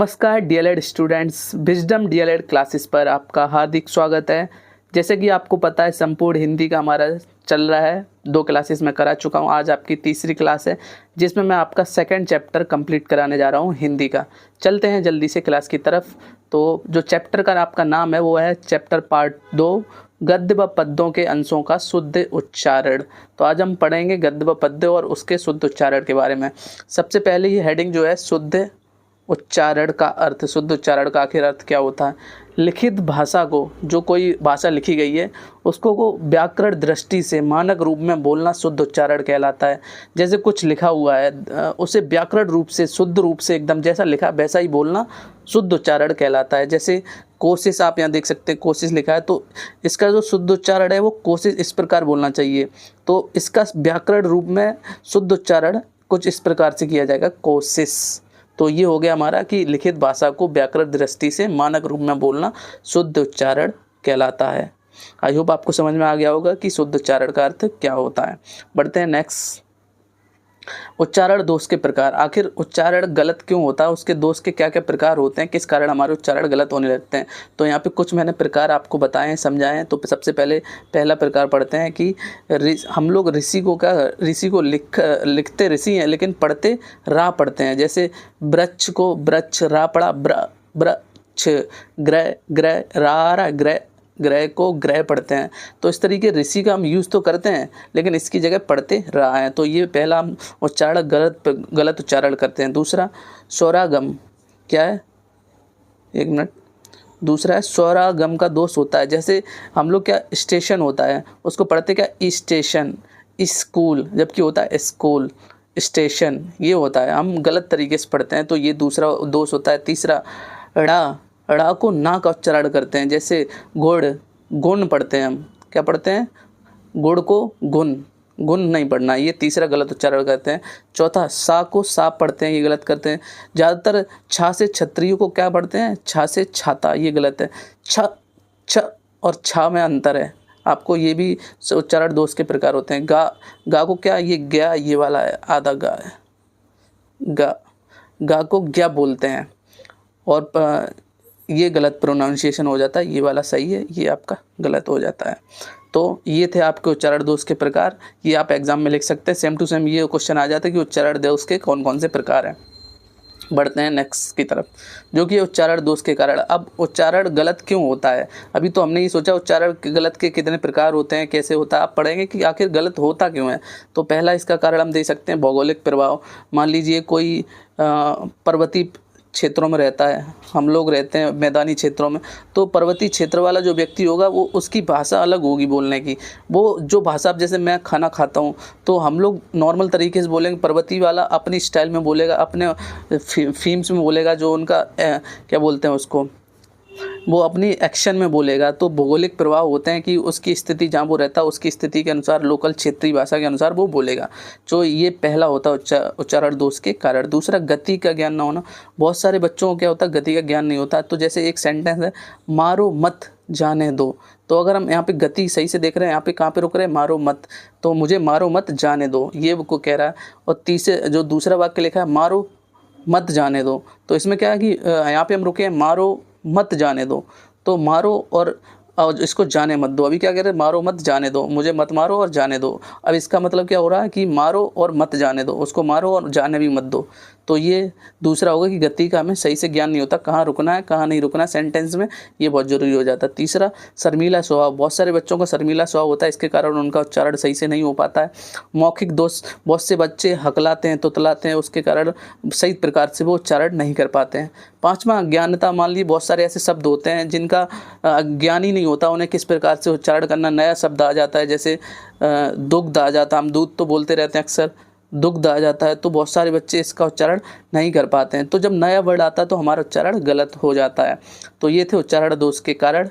नमस्कार DElEd students, wisdom DElEd classes पर आपका हार्दिक स्वागत है। जैसे कि आपको पता है संपूर्ण हिंदी का हमारा चल रहा है। 2 क्लासेस मैं करा चुका हूं, आज आपकी तीसरी क्लास है जिसमें मैं आपका सेकंड चैप्टर कंप्लीट कराने जा रहा हूं हिंदी का। चलते हैं जल्दी से क्लास की तरफ। तो जो चैप्टर का आपका नाम है वो है चैप्टर पार्ट 2, गद्य व पद्यों के अंशों का शुद्ध उच्चारण। तो आज हम पढ़ेंगे गद्य व पद्य और उसके शुद्ध उच्चारण के बारे में। सबसे पहले ये हेडिंग जो है शुद्ध उच्चारण का अर्थ। शुद्ध उच्चारण का आखिर अर्थ क्या होता है? लिखित भाषा को, जो कोई भाषा लिखी गई है उसको को व्याकरण दृष्टि से मानक रूप में बोलना शुद्ध उच्चारण कहलाता है। जैसे कुछ लिखा हुआ है उसे व्याकरण रूप से, शुद्ध रूप से एकदम जैसा लिखा वैसा ही बोलना शुद्ध उच्चारण कहलाता है। जैसे कोशिश, आप यहाँ देख सकते हैं कोशिश लिखा है, तो इसका जो शुद्ध उच्चारण है वो कोशिश इस प्रकार बोलना चाहिए। तो इसका व्याकरण रूप में शुद्ध उच्चारण कुछ इस प्रकार से किया जाएगा, कोशिश। तो ये हो गया हमारा कि लिखित भाषा को व्याकरण दृष्टि से मानक रूप में बोलना शुद्ध उच्चारण कहलाता है। आई होप आपको समझ में आ गया होगा कि शुद्ध उच्चारण का अर्थ क्या होता है। बढ़ते हैं नेक्स्ट। उच्चारण दोष के प्रकार। आखिर उच्चारण गलत क्यों होता है, उसके दोष के क्या क्या प्रकार होते हैं, किस कारण हमारे उच्चारण गलत होने लगते हैं। तो यहाँ पे कुछ मैंने प्रकार आपको बताए हैं, समझाए हैं। तो सबसे पहले पहला प्रकार पढ़ते हैं कि हम लोग ऋषि को लिखते ऋषि हैं लेकिन पढ़ते रा पढ़ते हैं। जैसे वृक्ष को वृक्ष रा पढ़ा, वृक्ष, ग्रह ग्रह रा ग्रह, ग्रह को ग्रह पढ़ते हैं। तो इस तरीके ऋषि का हम यूज़ तो करते हैं लेकिन इसकी जगह पढ़ते रहा है। तो ये पहला हम उच्चारण गलत उच्चारण करते हैं। दूसरा स्वरागम क्या है, एक मिनट। दूसरा है स्वरागम का दोष होता है। जैसे हम लोग क्या, स्टेशन होता है उसको पढ़ते क्या, स्टेशन, स्कूल, जबकि होता है स्कूल, स्टेशन, ये होता है, हम गलत तरीके से पढ़ते हैं। तो ये दूसरा दोष होता है। तीसरा ड़ा को ना का उच्चारण करते हैं। जैसे गुड़, गुण पढ़ते हैं हम, क्या पढ़ते हैं, गुड़ को गुण, गुण नहीं पढ़ना, ये तीसरा गलत उच्चारण करते हैं। चौथा सा को सा पढ़ते हैं, ये गलत करते हैं। ज़्यादातर छा से छतरियों को क्या पढ़ते हैं, छा से छाता, ये गलत है। छ और छा में अंतर है, आपको ये भी उच्चारण दोष के प्रकार होते हैं। गा को क्या, ये गया, ये वाला है, आधा गा है, गा को क्या बोलते हैं और ये गलत प्रोनाउंसिएशन हो जाता है। ये वाला सही है, ये आपका गलत हो जाता है। तो ये थे आपके उच्चारण दोष के प्रकार। ये आप एग्जाम में लिख सकते हैं, सेम टू सेम ये क्वेश्चन आ जाता है कि उच्चारण दोष के कौन कौन से प्रकार हैं। बढ़ते हैं नेक्स्ट की तरफ, जो कि उच्चारण दोष के कारण। अब उच्चारण गलत क्यों होता है, अभी तो हमने ये सोचा उच्चारण गलत के कितने प्रकार होते हैं, कैसे होता है। आप पढ़ेंगे कि आखिर गलत होता क्यों है। तो पहला इसका कारण हम दे सकते हैं भौगोलिक प्रभाव। मान लीजिए कोई पर्वतीय क्षेत्रों में रहता है, हम लोग रहते हैं मैदानी क्षेत्रों में, तो पर्वतीय क्षेत्र वाला जो व्यक्ति होगा वो, उसकी भाषा अलग होगी बोलने की। वो जो भाषा, अब जैसे मैं खाना खाता हूँ तो हम लोग नॉर्मल तरीके से बोलेंगे, पर्वतीय वाला अपनी स्टाइल में बोलेगा, अपने फीम्स में बोलेगा, जो उनका क्या बोलते हैं उसको, वो अपनी एक्शन में बोलेगा। तो भौगोलिक प्रभाव होते हैं कि उसकी स्थिति जहाँ वो रहता है उसकी स्थिति के अनुसार, लोकल क्षेत्रीय भाषा के अनुसार वो बोलेगा। तो ये पहला होता है उच्चारण दोष के कारण। दूसरा गति का ज्ञान ना होना। बहुत सारे बच्चों को क्या होता है, गति का ज्ञान नहीं होता। तो जैसे एक सेंटेंस है, मारो मत जाने दो, तो अगर हम यहाँ पे गति सही से देख रहे हैं, यहाँ पे कहाँ पे रुक रहे हैं, मारो मत, तो मुझे मारो मत जाने दो, ये वो कह रहा है। और तीसरे जो दूसरा वाक्य लिखा है, मारो मत जाने दो, तो इसमें क्या है कि यहाँ पे हम रुके हैं, मारो मत जाने दो, तो मारो और इसको जाने मत दो। अभी क्या कह रहे हैं, मारो मत जाने दो, मुझे मत मारो और जाने दो। अब इसका मतलब क्या हो रहा है कि मारो और मत जाने दो, उसको मारो और जाने भी मत दो। तो ये दूसरा होगा कि गति का हमें सही से ज्ञान नहीं होता, कहाँ रुकना है कहाँ नहीं रुकना है सेंटेंस में, ये बहुत ज़रूरी हो जाता है। तीसरा शर्मीला स्वभाव। बहुत सारे बच्चों का शर्मीला स्वभाव होता है, इसके कारण उनका उच्चारण सही से नहीं हो पाता है। मौखिक दोष। बहुत से बच्चे हकलाते हैं, तुतलाते हैं, उसके कारण सही प्रकार से वो उच्चारण नहीं कर पाते हैं। पाँचवा अज्ञानता। मान लीजिए बहुत सारे ऐसे शब्द होते हैं जिनका ज्ञान ही नहीं होता, उन्हें किस प्रकार से उच्चारण करना। नया शब्द आ जाता है, जैसे दुग्ध आ जाता, हम दूध तो बोलते रहते हैं अक्सर, दुग्ध आ जाता है, तो बहुत सारे बच्चे इसका उच्चारण नहीं कर पाते हैं। तो जब नया वर्ड आता है तो हमारा उच्चारण गलत हो जाता है। तो ये थे उच्चारण दोष के कारण,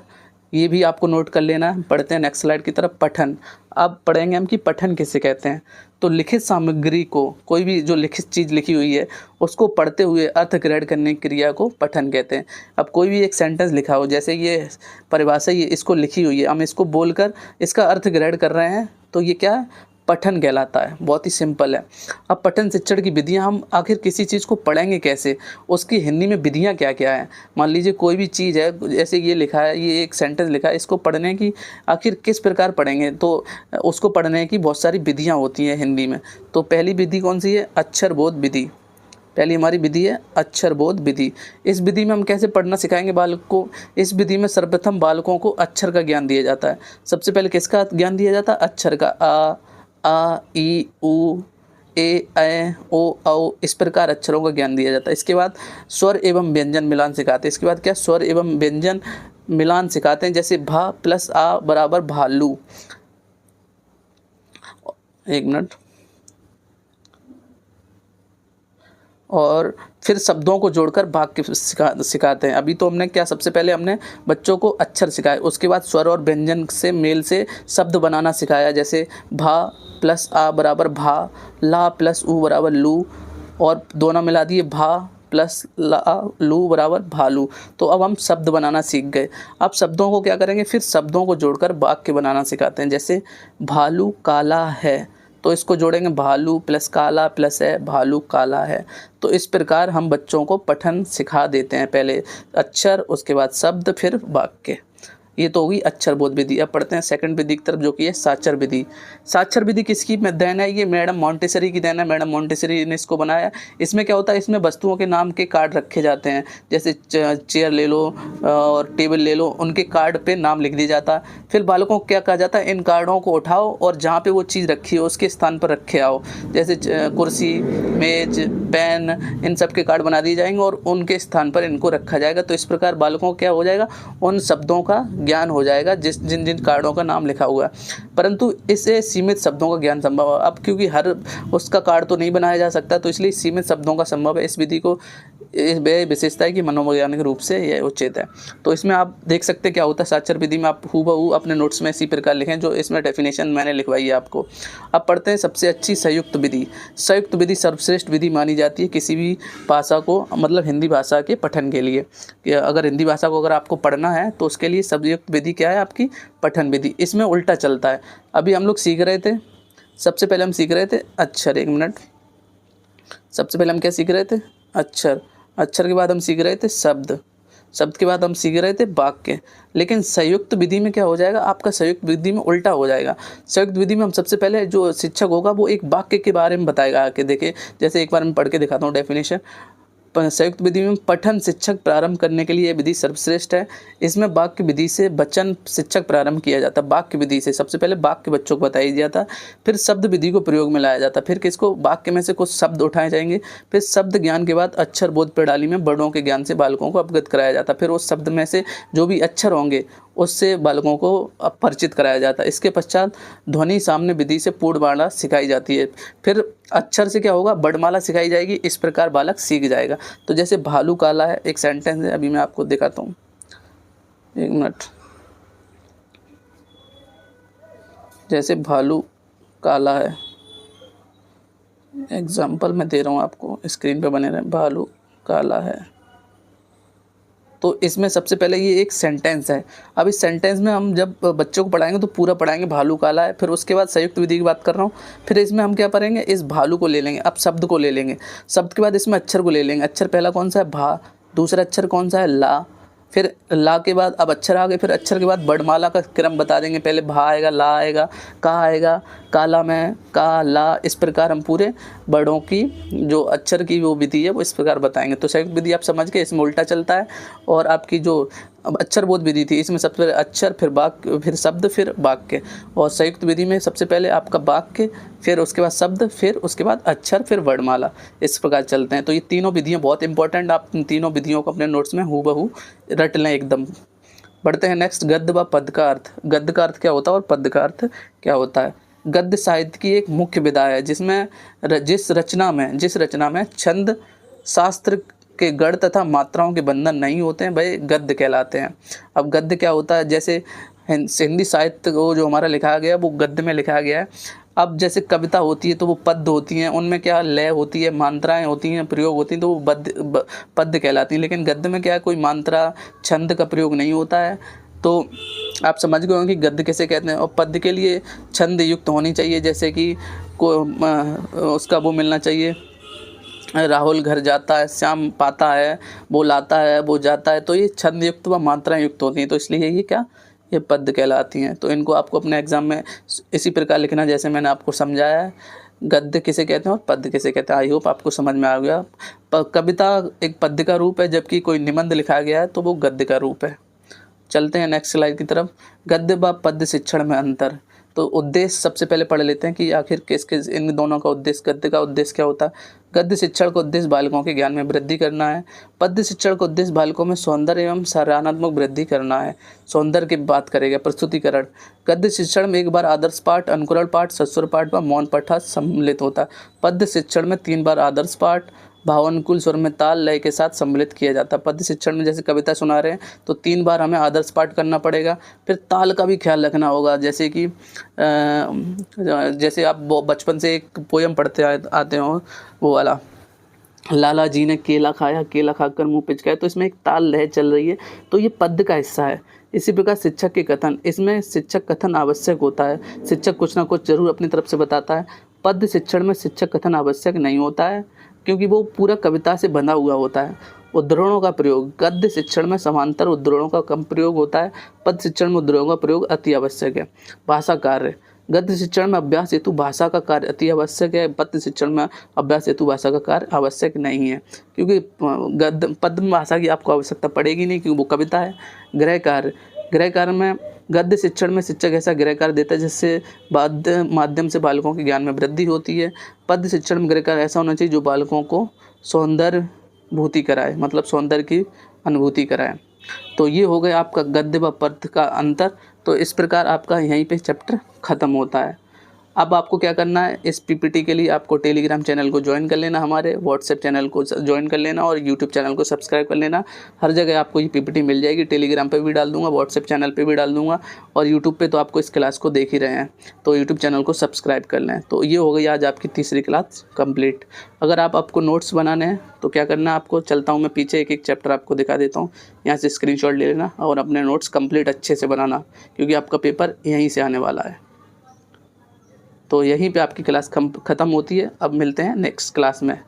ये भी आपको नोट कर लेना है। पढ़ते हैं नेक्स्ट स्लाइड की तरफ। पठन। अब पढ़ेंगे हम कि पठन किसे कहते हैं। तो लिखित सामग्री को, कोई भी जो लिखित चीज़ लिखी हुई है उसको पढ़ते हुए अर्थ ग्रहण करने की क्रिया को पठन कहते हैं। अब कोई भी एक सेंटेंस लिखा हो, जैसे ये परिभाषा, ये इसको लिखी हुई है, हम इसको बोलकर इसका अर्थ ग्रहण कर रहे हैं, तो ये क्या है, पठन कहलाता है। बहुत ही सिंपल है। अब पठन शिक्षण की विधियां, हम आखिर किसी चीज़ को पढ़ेंगे कैसे, उसकी हिंदी में विधियां क्या क्या हैं। मान लीजिए कोई भी चीज़ है, जैसे ये लिखा है, ये एक सेंटेंस लिखा है, इसको पढ़ने की आखिर किस प्रकार पढ़ेंगे, तो उसको पढ़ने की बहुत सारी विधियाँ होती हैं हिंदी में। तो पहली विधि कौन सी है? अक्षर बोध विधि। पहली हमारी विधि है अक्षर बोध विधि। इस विधि में हम कैसे पढ़ना सिखाएंगे बालक को? इस विधि में सर्वप्रथम बालकों को अक्षर का ज्ञान दिया जाता है। सबसे पहले किसका ज्ञान दिया जाता है? अक्षर का। आ ई उ ए ऐ ओ औ, इस प्रकार अक्षरों का ज्ञान दिया जाता है। इसके बाद स्वर एवं व्यंजन मिलान सिखाते हैं। इसके बाद क्या? स्वर एवं व्यंजन मिलान सिखाते हैं। जैसे भा प्लस आ बराबर भालू। एक मिनट। और फिर शब्दों को जोड़कर वाक्य सिखाते हैं। अभी तो हमने क्या, सबसे पहले हमने बच्चों को अक्षर सिखाए, उसके बाद स्वर और व्यंजन से मेल से शब्द बनाना सिखाया। जैसे भा प्लस आ बराबर भा, ला प्लस ऊ बराबर लू, और दोनों मिला दिए भा प्लस ला लू बराबर भालू। तो अब हम शब्द बनाना सीख गए। अब शब्दों को क्या करेंगे? फिर शब्दों को जोड़कर वाक्य बनाना सिखाते हैं। जैसे भालू काला है, तो इसको जोड़ेंगे भालू प्लस काला प्लस है, भालू काला है। तो इस प्रकार हम बच्चों को पठन सिखा देते हैं। पहले अक्षर, उसके बाद शब्द, फिर वाक्य। ये तो होगी अक्षर बोध विधि। अब पढ़ते हैं सेकंड विधि की तरफ, जो कि है साक्षर विधि। साक्षर विधि किसकी देन है? ये मैडम मॉन्टेसरी की देन है। मैडम मॉन्टेसरी ने इसको बनाया। इसमें क्या होता है? इसमें वस्तुओं के नाम के कार्ड रखे जाते हैं। जैसे चेयर ले लो और टेबल ले लो, उनके कार्ड पे नाम लिख दिया जाता है। फिर बालकों को क्या कहा जाता है? इन कार्डों को उठाओ और जहाँ पे वो चीज़ रखी हो उसके स्थान पर रखे आओ। जैसे कुर्सी, मेज, पेन, इन सब के कार्ड बना दिए जाएंगे और उनके स्थान पर इनको रखा जाएगा। तो इस प्रकार बालकों को क्या हो जाएगा? उन शब्दों का ज्ञान हो जाएगा जिन जिन कार्डों का नाम लिखा हुआ है। परंतु इससे सीमित शब्दों का ज्ञान संभव है। अब क्योंकि हर उसका कार्ड तो नहीं बनाया जा सकता, तो इसलिए सीमित शब्दों का संभव है। इस विधि को विशेषता है कि मनोवैज्ञानिक रूप से यह उचित है। तो इसमें आप देख सकते हैं क्या होता है। साक्षर विधि में आप हूबहू अपने नोट्स में इसी प्रकार लिखें जो इसमें डेफिनेशन मैंने लिखवाई है आपको। अब पढ़ते हैं सबसे अच्छी संयुक्त विधि। संयुक्त विधि सर्वश्रेष्ठ विधि मानी जाती है किसी भी भाषा को, मतलब हिंदी भाषा के पठन के लिए। कि अगर हिंदी भाषा को अगर आपको पढ़ना है तो उसके लिए संयुक्त विधि क्या है? आपकी पठन विधि। इसमें उल्टा चलता है। अभी हम लोग सीख रहे थे, सबसे पहले हम सीख रहे थे अक्षर। एक मिनट। सबसे पहले हम क्या सीख रहे थे? अक्षर। अक्षर के बाद हम सीख रहे थे शब्द। शब्द के बाद हम सीख रहे थे वाक्य। लेकिन संयुक्त विधि में क्या हो जाएगा? आपका संयुक्त विधि में उल्टा हो जाएगा। संयुक्त विधि में हम सबसे पहले जो शिक्षक होगा वो एक वाक्य के बारे में बताएगा आके। देखिए, जैसे एक बार मैं पढ़ के दिखाता हूँ डेफिनेशन। संयुक्त विधि में पठन शिक्षक प्रारंभ करने के लिए यह विधि सर्वश्रेष्ठ है। इसमें वाक्य विधि से वचन शिक्षक प्रारंभ किया जाता है। वाक्य विधि से सबसे पहले वाक्य बच्चों को बताया जाता है, फिर शब्द विधि को प्रयोग में लाया जाता है, फिर किसको? वाक्य में से कुछ शब्द उठाए जाएंगे, फिर शब्द ज्ञान के बाद अक्षर बोध प्रणाली में बड़ों के ज्ञान से बालकों को अवगत कराया जाता है। फिर उस शब्द में से जो भी अक्षर होंगे उससे बालकों को परिचित कराया जाता है। इसके पश्चात ध्वनि सामने विधि से पूर्णमाला सिखाई जाती है। फिर अक्षर से क्या होगा? वर्णमाला सिखाई जाएगी। इस प्रकार बालक सीख जाएगा। तो जैसे भालू काला है, एक सेंटेंस है, अभी मैं आपको दिखाता हूँ। एक मिनट। जैसे भालू काला है, एग्जाम्पल मैं दे रहा हूँ आपको, स्क्रीन पे बने रहे। भालू काला है, तो इसमें सबसे पहले ये एक सेंटेंस है। अब इस सेंटेंस में हम जब बच्चों को पढ़ाएंगे तो पूरा पढ़ाएंगे भालू काला है। फिर उसके बाद संयुक्त विधि की बात कर रहा हूँ। फिर इसमें हम क्या पढ़ेंगे? इस भालू को ले लेंगे, अब शब्द को ले लेंगे, शब्द के बाद इसमें अक्षर को ले लेंगे। अक्षर पहला कौन सा है? भा। दूसरा अक्षर कौन सा है? ला। फिर ला के बाद अब अक्षर आ गए, फिर अक्षर के बाद वर्णमाला का क्रम बता देंगे। पहले भा आएगा, ला आएगा, का आएगा, काला में का, ला। इस प्रकार हम पूरे वर्णों की जो अक्षर की वो विधि है वो इस प्रकार बताएंगे। तो संयुक्त विधि आप समझ गए, इसमें उल्टा चलता है। और आपकी जो अब अक्षर बोध विधि थी, इसमें सबसे पहले अक्षर, फिर वाक्य, फिर शब्द, फिर वाक्य। और संयुक्त विधि में सबसे पहले आपका वाक्य, फिर उसके बाद शब्द, फिर उसके बाद अक्षर, फिर वर्णमाला। इस प्रकार चलते हैं। तो ये तीनों विधियाँ बहुत इंपॉर्टेंट। आप इन तीनों विधियों को अपने नोट्स में हूबहू रट लें एकदम। बढ़ते हैं नेक्स्ट, गद्य व पद का अर्थ। गद्य का अर्थ क्या होता है और पद का अर्थ क्या होता है? गद्य साहित्य की एक मुख्य विधा है जिसमें जिस रचना में छंद शास्त्र के गढ़ तथा मात्राओं के बंधन नहीं होते हैं वह गद्य कहलाते हैं। अब गद्य क्या होता है? जैसे हिंदी साहित्य को जो हमारा लिखा गया वो गद्य में लिखा गया है। अब जैसे कविता होती है तो वो पद्य होती हैं, उनमें क्या लय होती है, मात्राएं होती हैं, प्रयोग होती हैं, तो वो पद्य कहलाती हैं। लेकिन गद्य में क्या है? कोई मात्रा छंद का प्रयोग नहीं होता है। तो आप समझ गए होंगे कि गद्य किसे कहते हैं। और पद्य के लिए छंद युक्त होनी चाहिए, जैसे कि उसका वो मिलना चाहिए, राहुल घर जाता है, श्याम पाता है, वो लाता है, वो जाता है। तो ये छंद युक्त व मात्रा युक्त होती हैं, तो इसलिए ये क्या, ये पद्य कहलाती हैं। तो इनको आपको अपने एग्जाम में इसी प्रकार लिखना जैसे मैंने आपको समझाया है। गद्य किसे कहते हैं और पद्य किसे कहते हैं, आई होप आपको समझ में आ गया। कविता एक पद्य का रूप है, जबकि कोई निबंध लिखा गया है तो वो गद्य का रूप है। चलते हैं नेक्स्ट स्लाइड की तरफ। गद्य व पद्य शिक्षण में अंतर। तो उद्देश्य सबसे पहले पढ़ लेते हैं कि आखिर किस किस इन दोनों का उद्देश्य, गद्य का उद्देश्य क्या होता है। गद्य शिक्षण का उद्देश्य बालकों के ज्ञान में वृद्धि करना है। पद्य शिक्षण का उद्देश्य बालकों में सौंदर्य एवं सराहनात्मक वृद्धि करना है। सौंदर्य की बात करेगा, प्रस्तुतिकरण। गद्य शिक्षण में एक बार आदर्श पाठ, अनुकरण पाठ, सस्वर पाठ व मौन पाठ सम्मिलित होता है। पद्य शिक्षण में 3 बार आदर्श पाठ, भावानुकूल स्वर में ताल लय के साथ सम्मिलित किया जाता है। पद्य शिक्षण में जैसे कविता सुना रहे हैं तो 3 बार हमें आदर्श पाठ करना पड़ेगा। फिर ताल का भी ख्याल रखना होगा, जैसे कि जैसे आप बचपन से एक पोयम पढ़ते आते हो, वो वाला, लाला जी ने केला खाया, केला खाकर मुंह पिचकाया। तो इसमें एक ताल लय चल रही है, तो ये पद्य का हिस्सा है। इसी प्रकार शिक्षक के कथन, इसमें शिक्षक कथन आवश्यक होता है। शिक्षक कुछ ना कुछ जरूर अपनी तरफ से बताता है। पद्य शिक्षण में शिक्षक कथन आवश्यक नहीं होता है, क्योंकि वो पूरा कविता से बंधा हुआ होता है। उद्धरणों का प्रयोग, गद्य शिक्षण में समांतर उद्धरणों का कम प्रयोग होता है। पद्य शिक्षण में उद्धरणों का प्रयोग अति आवश्यक है। भाषा कार्य, गद्य शिक्षण में अभ्यास हेतु भाषा का कार्य अति आवश्यक है। पद्य शिक्षण में अभ्यास हेतु भाषा का कार्य आवश्यक नहीं है, क्योंकि पद्य में भाषा की आपको आवश्यकता पड़ेगी नहीं, क्योंकि वो कविता है। गृह कार्य, गृह कार्य में गद्य शिक्षण में शिक्षक ऐसा गृह कार्य देता है जिससे माध्यम से बालकों के ज्ञान में वृद्धि होती है। पद्य शिक्षण में गृह कार्य ऐसा होना चाहिए जो बालकों को सौंदर्य भूति कराए, मतलब सौंदर्य की अनुभूति कराए। तो ये हो गया आपका गद्य व पद्य का अंतर। तो इस प्रकार आपका यहीं पे चैप्टर ख़त्म होता है। अब आपको क्या करना है, इस पीपीटी के लिए आपको टेलीग्राम चैनल को ज्वाइन कर लेना, हमारे व्हाट्सएप चैनल को ज्वाइन कर लेना और यूट्यूब चैनल को सब्सक्राइब कर लेना। हर जगह आपको ये पीपीटी मिल जाएगी, टेलीग्राम पे भी डाल दूंगा, व्हाट्सएप चैनल पे भी डाल दूंगा, और यूट्यूब पे तो आपको इस क्लास को देख ही रहे हैं, तो यूट्यूब चैनल को सब्सक्राइब कर लें। तो ये हो गई आज आपकी तीसरी क्लास कंप्लीट। अगर आपको नोट्स बनाने हैं तो क्या करना है, आपको चलता हूँ मैं पीछे, एक एक चैप्टर आपको दिखा देता हूँ, यहाँ से स्क्रीनशॉट ले लेना और अपने नोट्स कंप्लीट अच्छे से बनाना, क्योंकि आपका पेपर यहीं से आने वाला है। तो यहीं पे आपकी क्लास ख़त्म होती है। अब मिलते हैं नेक्स्ट क्लास में।